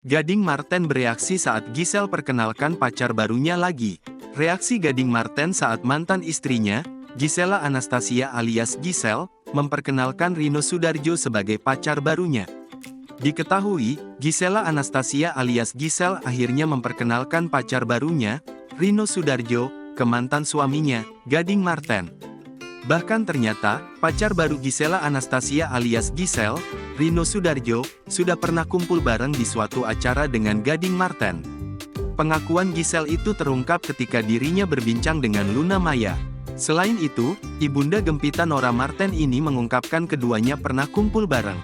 Gading Marten bereaksi saat Giselle perkenalkan pacar barunya lagi. Reaksi Gading Marten saat mantan istrinya, Gisela Anastasia alias Giselle, memperkenalkan Rino Soedarjo sebagai pacar barunya. Diketahui, Gisela Anastasia alias Giselle akhirnya memperkenalkan pacar barunya, Rino Soedarjo, ke mantan suaminya, Gading Marten. Bahkan ternyata, pacar baru Gisela Anastasia alias Giselle, Rino Soedarjo, sudah pernah kumpul bareng di suatu acara dengan Gading Marten. Pengakuan Giselle itu terungkap ketika dirinya berbincang dengan Luna Maya. Selain itu, ibunda gempita Nora Marten ini mengungkapkan keduanya pernah kumpul bareng.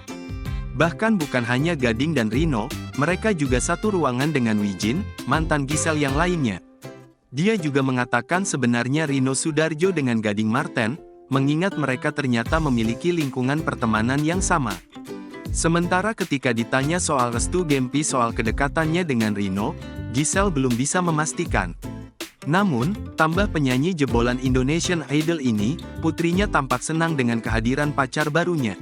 Bahkan bukan hanya Gading dan Rino, mereka juga satu ruangan dengan Wijin, mantan Giselle yang lainnya. Dia juga mengatakan sebenarnya Rino Soedarjo dengan Gading Marten, mengingat mereka ternyata memiliki lingkungan pertemanan yang sama. Sementara ketika ditanya soal restu Gempi soal kedekatannya dengan Rino, Giselle belum bisa memastikan. Namun, tambah penyanyi jebolan Indonesian Idol ini, putrinya tampak senang dengan kehadiran pacar barunya.